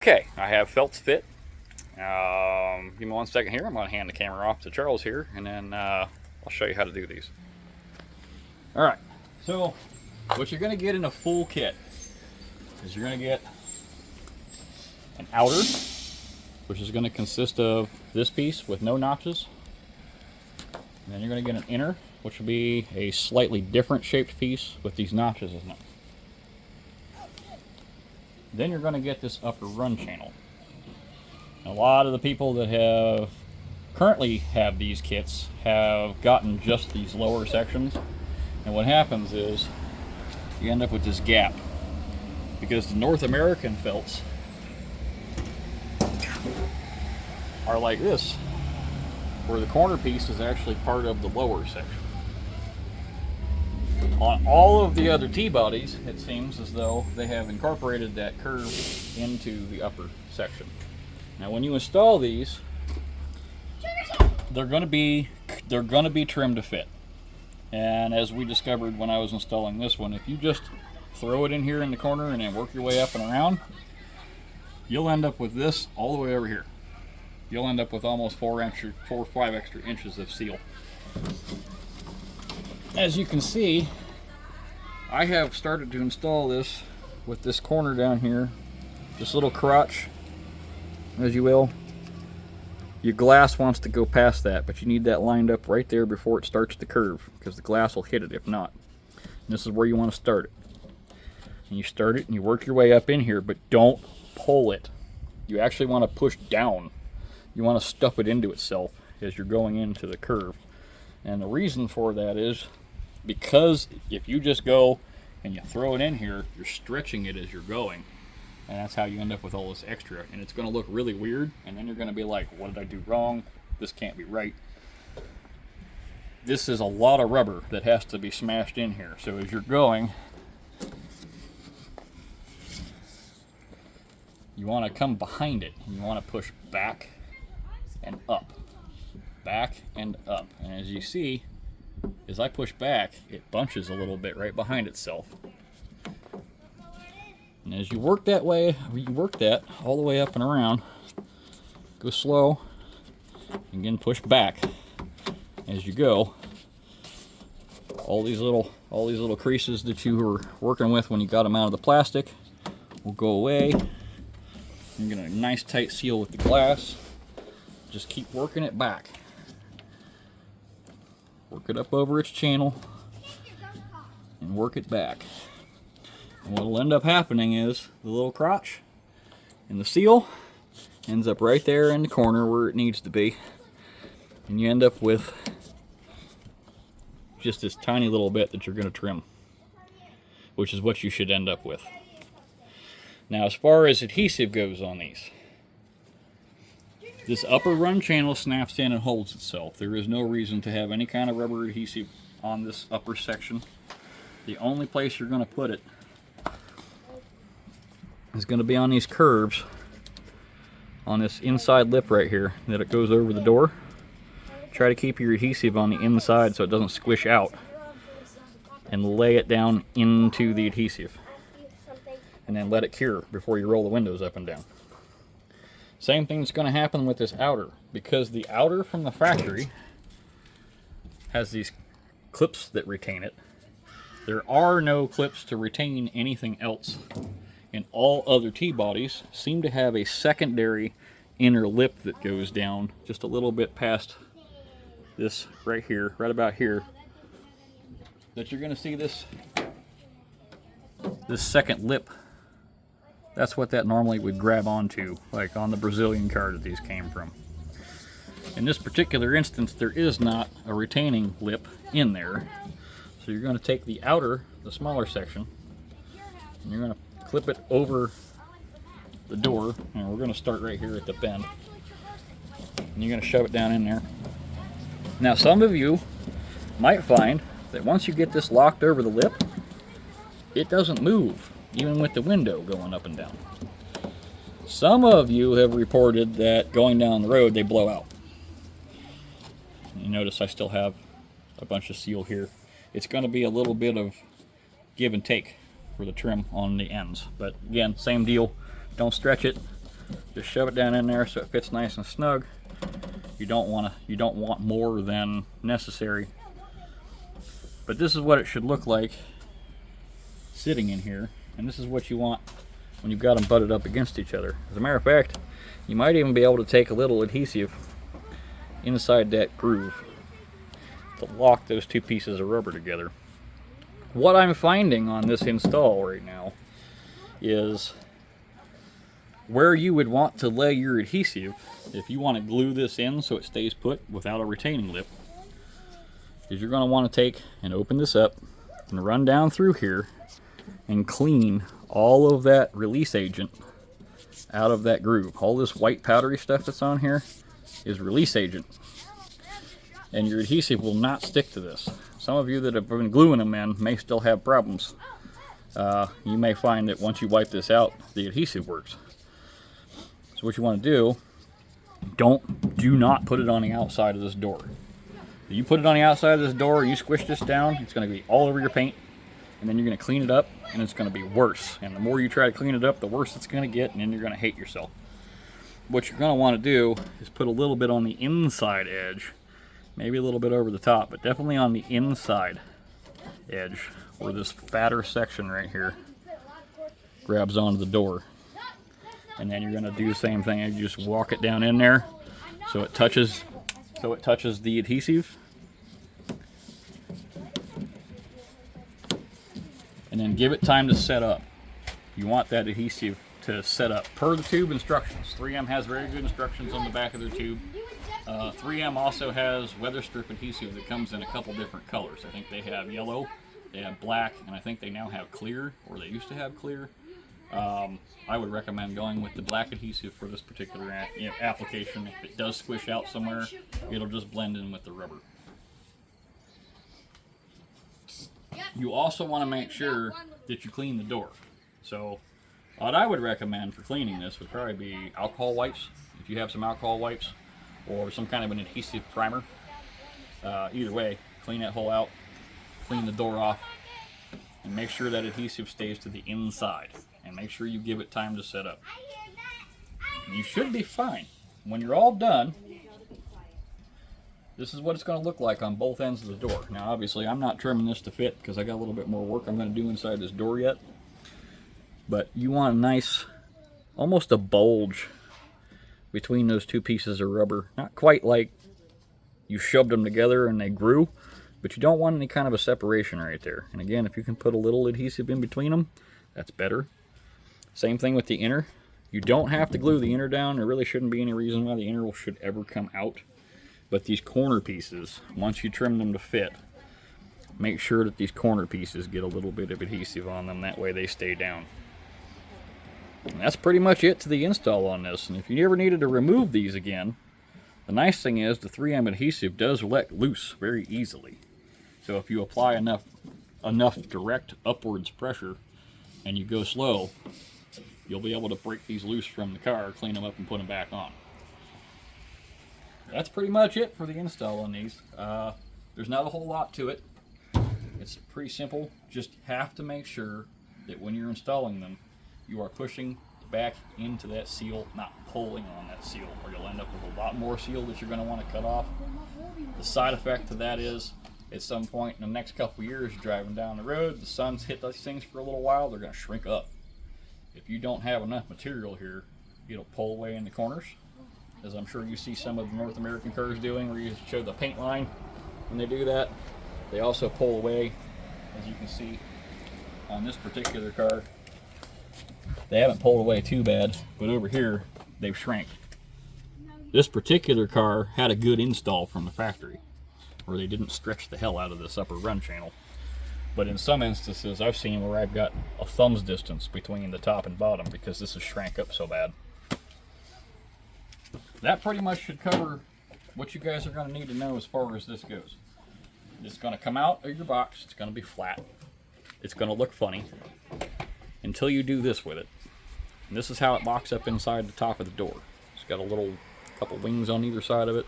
Okay, I have felts fit. Give me 1 second here. I'm going to hand the camera off to Charles here, and then I'll show you how to do these. All right, so what you're going to get in a full kit is you're going to get an outer, which is going to consist of this piece with no notches. And then you're going to get an inner, which will be a slightly different shaped piece with these notches in it. Then you're going to get this upper run channel. A lot of the people that currently have these kits have gotten just these lower sections, and what happens is you end up with this gap because the North American felts are like this, where the corner piece is actually part of the lower section. On all of the other T-bodies, it seems as though they have incorporated that curve into the upper section. Now when you install these, they're going to be trimmed to fit. And as we discovered when I was installing this one, if you just throw it in here in the corner and then work your way up and around, you'll end up with this all the way over here. You'll end up with almost 4 or 5 extra inches of seal. As you can see, I have started to install this with this corner down here, this little crotch, as you will. Your glass wants to go past that, but you need that lined up right there before it starts to curve, because the glass will hit it if not. And this is where you want to start it. And you start it and you work your way up in here, but don't pull it. You actually want to push down. You want to stuff it into itself as you're going into the curve. And the reason for that is because if you just go and you throw it in here, you're stretching it as you're going. And that's how you end up with all this extra. And it's going to look really weird. And then you're going to be like, what did I do wrong? This can't be right. This is a lot of rubber that has to be smashed in here. So as you're going, you want to come behind it. And you want to push back and up. Back and up. And as you see, as I push back, it bunches a little bit right behind itself. And as you work that way, you work that all the way up and around, go slow, and again push back as you go. All these little creases that you were working with when you got them out of the plastic will go away. You're getting a nice tight seal with the glass. Just keep working it back. Work it up over its channel and work it back. And what will end up happening is the little crotch and the seal ends up right there in the corner where it needs to be. And you end up with just this tiny little bit that you're going to trim, which is what you should end up with. Now as far as adhesive goes on these, this upper run channel snaps in and holds itself. There is no reason to have any kind of rubber adhesive on this upper section. The only place you're going to put it is going to be on these curves on this inside lip right here that it goes over the door. Try to keep your adhesive on the inside so it doesn't squish out, and lay it down into the adhesive and then let it cure before you roll the windows up and down. Same thing's going to happen with this outer, because the outer from the factory has these clips that retain it. There are no clips to retain anything else, and all other T-bodies seem to have a secondary inner lip that goes down just a little bit past this right here, right about here, that you're going to see this second lip. That's what that normally would grab onto, like on the Brazilian card that these came from. In this particular instance, there is not a retaining lip in there. So you're going to take the outer, the smaller section, and you're going to clip it over the door. And we're going to start right here at the bend. And you're going to shove it down in there. Now some of you might find that once you get this locked over the lip, it doesn't move, even with the window going up and down. Some of you have reported that going down the road they blow out. You notice I still have a bunch of seal here. It's going to be a little bit of give and take for the trim on the ends, but again, same deal. Don't stretch it, Just shove it down in there so it fits nice and snug. You don't want more than necessary. But this is what it should look like sitting in here, and this is what you want when you've got them butted up against each other. As a matter of fact, you might even be able to take a little adhesive inside that groove to lock those two pieces of rubber together. What I'm finding on this install right now is where you would want to lay your adhesive, if you want to glue this in so it stays put without a retaining lip, is you're going to want to take and open this up and run down through here and clean all of that release agent out of that groove. All this white powdery stuff that's on here is release agent, and your adhesive will not stick to this. Some of you that have been gluing them in may still have problems. You may find that once you wipe this out, the adhesive works. So what you want to do not put it on the outside of this door. If you put it on the outside of this door and you squish this down, it's going to be all over your paint, and then you're going to clean it up and it's going to be worse. And the more you try to clean it up, the worse it's going to get, and then you're going to hate yourself. What you're going to want to do is put a little bit on the inside edge, maybe a little bit over the top, but definitely on the inside edge where this fatter section right here grabs onto the door. And then you're going to do the same thing. You just walk it down in there so it touches the adhesive. And then give it time to set up. You want that adhesive to set up per the tube instructions. 3M has very good instructions on the back of their tube. 3M also has weather strip adhesive that comes in a couple different colors. I think they have yellow, they have black, and I think they now have clear, or they used to have clear. I would recommend going with the black adhesive for this particular application. If it does squish out somewhere, it'll just blend in with the rubber. You also want to make sure that you clean the door. So what I would recommend for cleaning this would probably be alcohol wipes, if you have some alcohol wipes, or some kind of an adhesive primer. Either way, clean that hole out, clean the door off, and make sure that adhesive stays to the inside. And make sure you give it time to set up. You should be fine. When you're all done, this is what it's going to look like on both ends of the door. Now obviously I'm not trimming this to fit because I got a little bit more work I'm going to do inside this door yet. But you want a nice, almost a bulge between those two pieces of rubber. Not quite like you shoved them together and they grew, but you don't want any kind of a separation right there. And again, if you can put a little adhesive in between them, that's better. Same thing with the inner. You don't have to glue the inner down. There really shouldn't be any reason why the inner should ever come out. But these corner pieces, once you trim them to fit, make sure that these corner pieces get a little bit of adhesive on them. That way they stay down. And that's pretty much it to the install on this. And if you ever needed to remove these again, the nice thing is the 3M adhesive does let loose very easily. So if you apply enough direct upwards pressure and you go slow, you'll be able to break these loose from the car, clean them up, and put them back on. That's pretty much it for the install on these. There's not a whole lot to it. It's pretty simple. Just have to make sure that when you're installing them, you are pushing back into that seal, not pulling on that seal, or you'll end up with a lot more seal that you're going to want to cut off. The side effect to that is, at some point in the next couple years, driving down the road, the sun's hit these things for a little while, they're going to shrink up. If you don't have enough material here, it'll pull away in the corners, as I'm sure you see some of the North American cars doing, where you show the paint line when they do that. They also pull away, as you can see on this particular car. They haven't pulled away too bad, but over here they've shrank. This particular car had a good install from the factory, where they didn't stretch the hell out of this upper run channel. But in some instances I've seen where I've got a thumb's distance between the top and bottom because this has shrank up so bad. That pretty much should cover what you guys are going to need to know as far as this goes. It's going to come out of your box, it's going to be flat, it's going to look funny until you do this with it. And this is how it locks up inside the top of the door. It's got a couple wings on either side of it,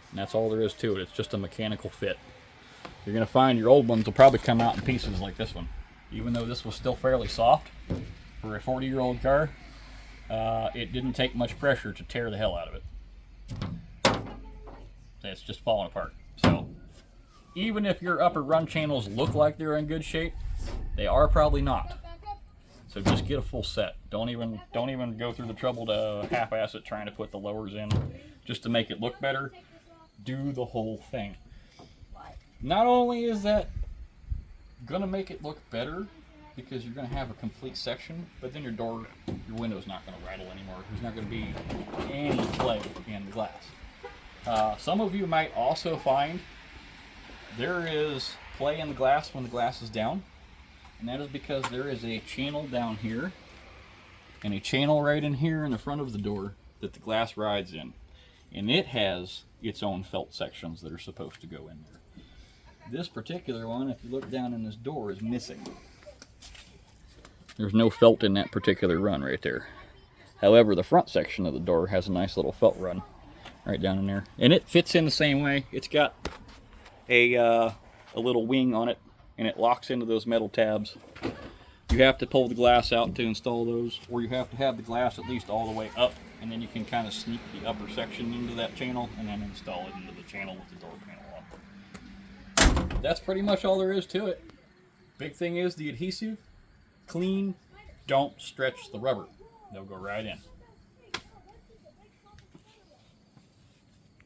and that's all there is to it. It's just a mechanical fit. You're going to find your old ones will probably come out in pieces like this one. Even though this was still fairly soft for a 40-year-old car, it didn't take much pressure to tear the hell out of it. It's just falling apart. So even if your upper run channels look like they're in good shape, they are probably not. So just get a full set. Don't even go through the trouble to half-ass it trying to put the lowers in just to make it look better. Do the whole thing. Not only is that gonna make it look better because you're gonna have a complete section, but then your window's not gonna rattle anymore. There's not gonna be any play in the glass. Some of you might also find there is play in the glass when the glass is down, and that is because there is a channel down here and a channel right in here in the front of the door that the glass rides in, and it has its own felt sections that are supposed to go in there. This particular one, if you look down in this door, is missing. There's no felt in that particular run right there. However, the front section of the door has a nice little felt run right down in there, and it fits in the same way. It's got a little wing on it, and it locks into those metal tabs. You have to pull the glass out to install those, or you have to have the glass at least all the way up, and then you can kind of sneak the upper section into that channel and then install it into the channel with the door panel on. That's pretty much all there is to it. Big thing is the adhesive, clean, don't stretch the rubber. They'll go right in.